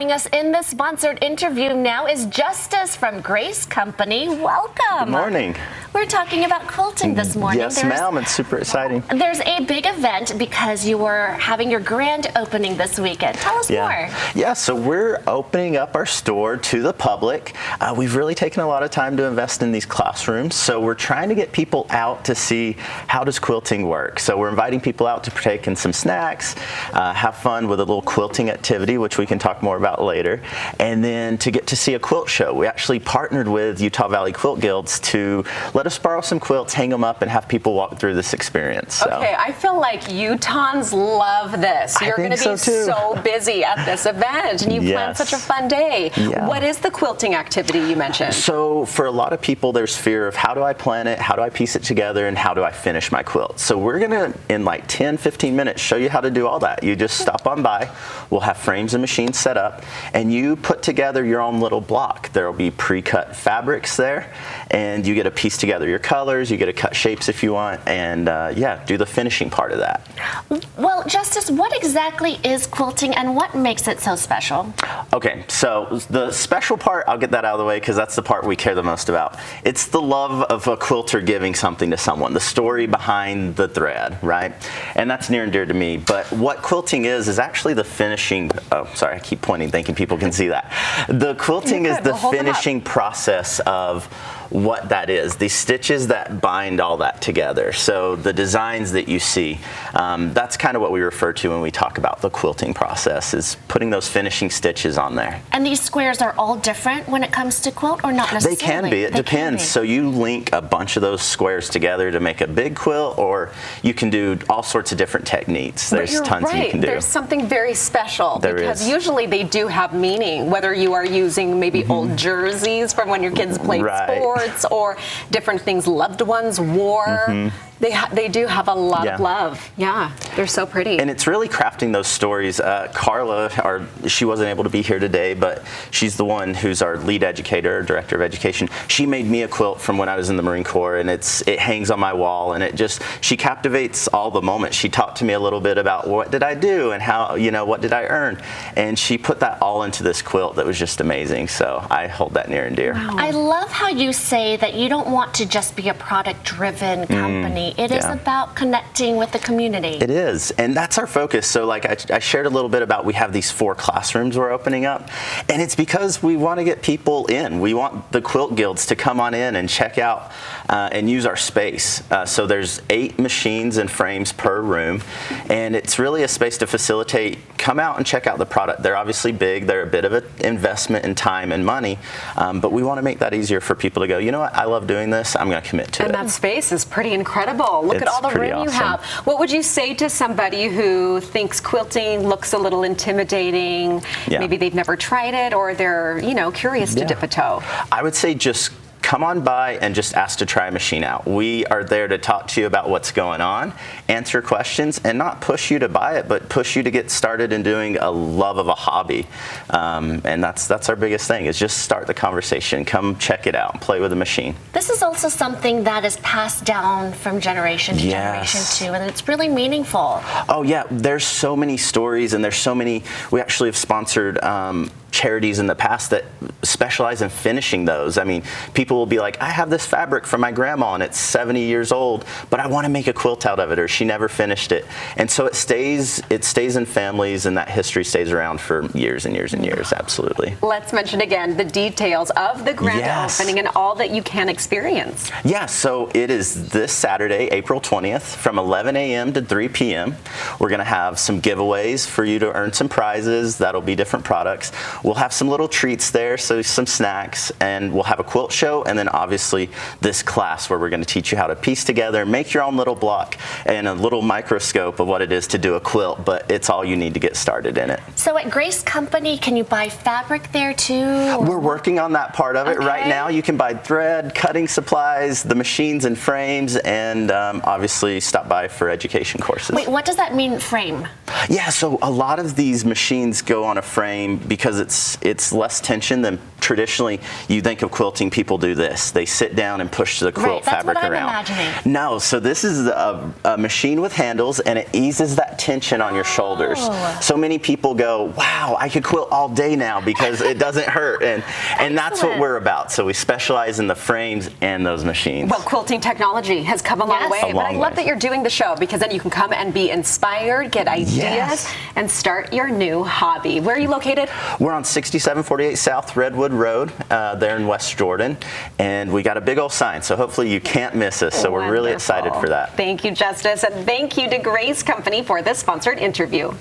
Joining us in this sponsored interview now is Justice from Grace Company. Welcome. Good morning. We're talking about quilting this morning. Yes, ma'am. It's super exciting. There's a big event because you were having your grand opening this weekend. Tell us more. Yeah, so we're opening up our store to the public. We've really taken a lot of time to invest in these classrooms. So we're trying to get people out to see how does quilting work. So we're inviting people out to partake in some snacks, have fun with a little quilting activity, which we can talk more about later, and then to get to see a quilt show. We actually partnered with Utah Valley Quilt Guilds to let us borrow some quilts, hang them up, and have people walk through this experience. So. Okay, I feel like Utahns love this. You're going to be so busy at this event, and you planned such a fun day. Yeah. What is the quilting activity you mentioned? So for a lot of people, there's fear of how do I plan it, how do I piece it together, and how do I finish my quilt. So we're going to, in like 10, 15 minutes, show you how to do all that. You just stop on by. We'll have frames and machines set up, and you put together your own little block. There will be pre-cut fabrics there, and you get to piece together your colors, you get to cut shapes if you want, and yeah, do the finishing part of that. Well, Justice, what exactly is quilting and what makes it so special? Okay, so the special part, I'll get that out of the way because that's the part we care the most about. It's the love of a quilter giving something to someone, the story behind the thread, right? And that's near and dear to me. But what quilting is actually the finishing, oh, sorry, I keep pointing thinking people can see that. The quilting is the finishing process of what that is, the stitches that bind all that together. So the designs that you see, that's kind of what we refer to when we talk about the quilting process, is putting those finishing stitches on there. And these squares are all different when it comes to quilt, or not necessarily? They can be. It depends. So you link a bunch of those squares together to make a big quilt, or you can do all sorts of different techniques. There's tons you can do. There's something very special because usually they do have meaning, whether you are using maybe old jerseys from when your kids played sports, or different things loved ones wore. They do have a lot of love. Yeah, they're so pretty. And it's really crafting those stories. Carla, she wasn't able to be here today, but she's the one who's our lead educator, director of education. She made me a quilt from when I was in the Marine Corps, and it hangs on my wall, and she captivates all the moments. She talked to me a little bit about what did I do and how, what did I earn, and she put that all into this quilt that was just amazing. So I hold that near and dear. Wow. I love how you say that you don't want to just be a product-driven company. It is about connecting with the community. It is, and that's our focus. So like I shared a little bit about, we have these 4 classrooms we're opening up, and it's because we want to get people in. We want the quilt guilds to come on in and check out and use our space. So there's 8 machines and frames per room, and it's really a space to facilitate, come out and check out the product. They're obviously big, they're a bit of an investment in time and money, but we want to make that easier for people to go, you know what, I love doing this, I'm going to commit to it. And that space is pretty incredible. Look at all the room you have. What would you say to somebody who thinks quilting looks a little intimidating? Maybe they've never tried it, or they're, curious to dip a toe. I would say just come on by and just ask to try a machine out. We are there to talk to you about what's going on, answer questions, and not push you to buy it, but push you to get started in doing a love of a hobby. And that's our biggest thing, is just start the conversation. Come check it out and play with the machine. This is also something that is passed down from generation to generation too, and it's really meaningful. Oh yeah, there's so many stories, and there's so many. We actually have sponsored charities in the past that specialize in finishing those. I mean, people will be like, I have this fabric from my grandma and it's 70 years old, but I want to make a quilt out of it, or she never finished it. And so it stays in families, and that history stays around for years and years and years. Absolutely. Let's mention again the details of the grand opening and all that you can experience. Yeah, so it is this Saturday, April 20th, from 11 a.m. to 3 p.m. We're going to have some giveaways for you to earn some prizes. That'll be different products. We'll have some little treats there, so some snacks, and we'll have a quilt show, and then obviously this class where we're going to teach you how to piece together, make your own little block, and a little microscope of what it is to do a quilt, but it's all you need to get started in it. So at Grace Company, can you buy fabric there too? We're working on that part of it right now. You can buy thread, cutting supplies, the machines and frames, and obviously stop by for education courses. Wait, what does that mean, frame? Yeah, so a lot of these machines go on a frame because it's less tension than traditionally, you think of quilting, people do this. They sit down and push the quilt fabric that's what around. I'm imagining. No, so this is a machine with handles, and it eases that tension on your shoulders. So many people go, wow, I could quilt all day now because it doesn't hurt. And that's what we're about. So we specialize in the frames and those machines. Well, quilting technology has come a long way. But I love that you're doing the show, because then you can come and be inspired, get ideas, and start your new hobby. Where are you located? We're on 6748 South Redwood Road there in West Jordan. And we got a big old sign, so hopefully you can't miss us. So we're really excited for that. Thank you, Justice. And thank you to Grace Company for this sponsored interview.